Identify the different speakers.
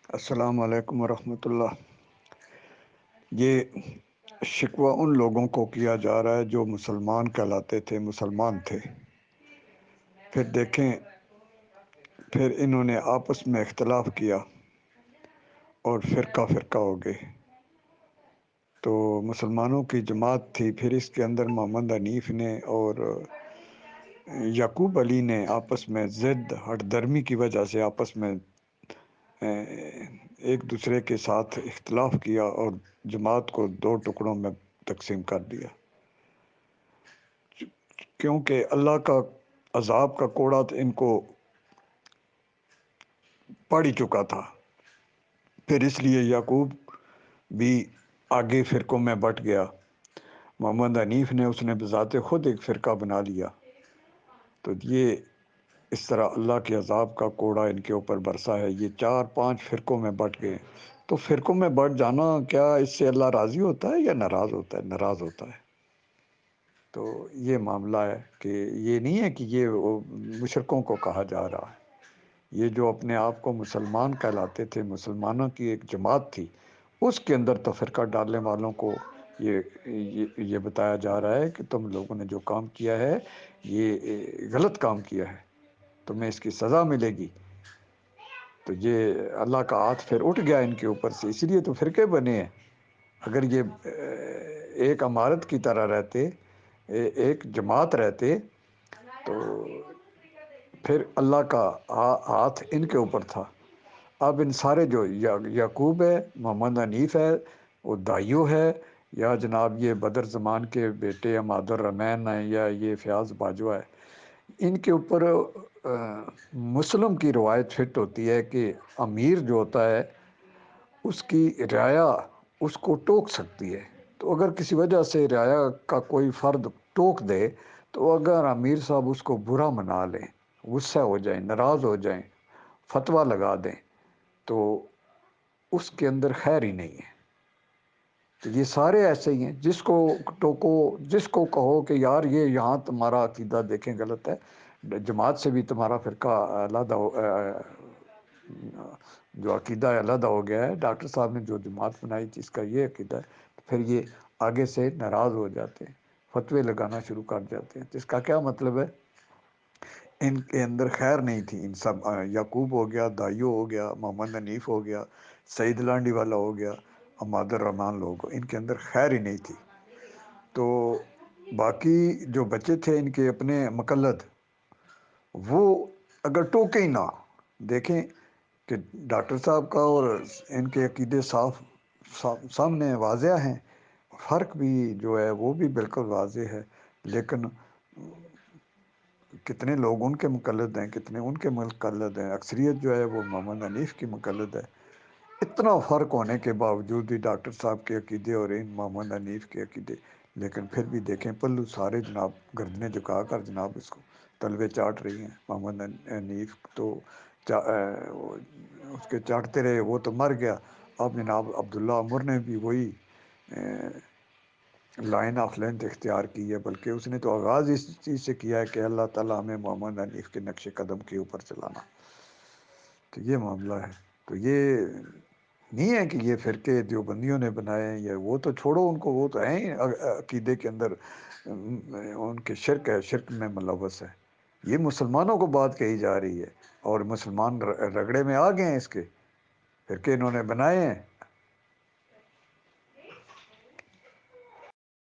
Speaker 1: السلام علیکم ورحمۃ اللہ۔ یہ شکوہ ان لوگوں کو کیا جا رہا ہے جو مسلمان کہلاتے تھے، مسلمان تھے، پھر دیکھیں پھر انہوں نے آپس میں اختلاف کیا اور فرقہ فرقہ ہو گئے۔ تو مسلمانوں کی جماعت تھی، پھر اس کے اندر محمد حنیف نے اور یعقوب علی نے آپس میں ضد ہٹ درمی کی وجہ سے آپس میں ایک دوسرے کے ساتھ اختلاف کیا اور جماعت کو دو ٹکڑوں میں تقسیم کر دیا، کیونکہ اللہ کا عذاب کا کوڑا ان کو پڑ ہی چکا تھا۔ پھر اس لیے یعقوب بھی آگے فرقوں میں بٹ گیا۔ محمد حنیف نے اس نے بذات خود ایک فرقہ بنا لیا، تو یہ اس طرح اللہ کے عذاب کا کوڑا ان کے اوپر برسا ہے۔ یہ 4-5 فرقوں میں بٹ گئے، تو فرقوں میں بٹ جانا کیا اس سے اللہ راضی ہوتا ہے یا ناراض ہوتا ہے؟ ناراض ہوتا ہے۔ تو یہ معاملہ ہے کہ یہ نہیں ہے کہ یہ مشرکوں کو کہا جا رہا ہے، یہ جو اپنے آپ کو مسلمان کہلاتے تھے، مسلمانوں کی ایک جماعت تھی، اس کے اندر تفرقہ ڈالنے والوں کو یہ بتایا جا رہا ہے کہ تم لوگوں نے جو کام کیا ہے یہ غلط کام کیا ہے، تمہیں اس کی سزا ملے گی۔ تو یہ اللہ کا ہاتھ پھر اٹھ گیا ان کے اوپر سے، اسی لیے تو فرقے بنے ہیں۔ اگر یہ ایک امارت کی طرح رہتے، ایک جماعت رہتے، تو پھر اللہ کا ہاتھ ان کے اوپر تھا۔ اب ان سارے جو یعقوب ہے، محمد حنیف ہے، وہ دائیو ہے، یا جناب یہ بدر زمان کے بیٹے عماد الرحمن ہیں، یا یہ فیاض باجوہ ہے، ان کے اوپر مسلم کی روایت فٹ ہوتی ہے کہ امیر جو ہوتا ہے اس کی رعایا اس کو ٹوک سکتی ہے۔ تو اگر کسی وجہ سے رعایا کا کوئی فرد ٹوک دے، تو اگر امیر صاحب اس کو برا منا لیں، غصہ ہو جائیں، ناراض ہو جائیں، فتویٰ لگا دیں، تو اس کے اندر خیر ہی نہیں ہے۔ تو یہ سارے ایسے ہی ہیں، جس کو ٹوکو، جس کو کہو کہ یار یہ یہاں تمہارا عقیدہ دیکھیں غلط ہے، جماعت سے بھی تمہارا فرقہ علیحدہ جو عقیدہ علیحدہ ہو گیا ہے، ڈاکٹر صاحب نے جو جماعت بنائی تھی اس کا یہ عقیدہ ہے، تو پھر یہ آگے سے ناراض ہو جاتے ہیں، فتوے لگانا شروع کر جاتے ہیں۔ تو اس کا کیا مطلب ہے؟ ان کے اندر خیر نہیں تھی۔ ان سب یعقوب ہو گیا، دائیو ہو گیا، محمد حنیف ہو گیا، سعید لانڈی والا ہو گیا، عماد الرحمن لوگ، ان کے اندر خیر ہی نہیں تھی۔ تو باقی جو بچے تھے ان کے اپنے مقلد، وہ اگر ٹوکے ہی نہ، دیکھیں کہ ڈاکٹر صاحب کا اور ان کے عقیدے صاف سامنے واضح ہیں، فرق بھی جو ہے وہ بھی بالکل واضح ہے، لیکن کتنے لوگ ان کے مقلد ہیں، کتنے ان کے مقلد ہیں، اکثریت جو ہے وہ محمد حنیف کی مقلد ہے۔ اتنا فرق ہونے کے باوجود بھی ڈاکٹر صاحب کے عقیدے اور ان محمد حنیف کے عقیدے، لیکن پھر بھی دیکھیں پلو سارے جناب گردنیں جھکا کر جناب اس کو تلوے چاٹ رہی ہیں۔ محمد حنیف تو اس کے چاٹتے رہے، وہ تو مر گیا۔ اب جناب عبداللہ عمر نے بھی وہی لائن آف لینتھ اختیار کی ہے، بلکہ اس نے تو آغاز اس چیز سے کیا ہے کہ اللہ تعالیٰ ہمیں محمد حنیف کے نقش قدم کے اوپر چلانا۔ تو یہ معاملہ ہے۔ تو یہ نہیں ہے کہ یہ فرقے دیوبندیوں نے بنائے ہیں، یا وہ تو چھوڑو ان کو، وہ تو ہیں عقیدے کے اندر ان کے شرک ہے، شرک میں ملوث ہے۔ یہ مسلمانوں کو بات کہی جا رہی ہے، اور مسلمان رگڑے میں آ گئے ہیں اس کے، فرقے انہوں نے بنائے ہیں۔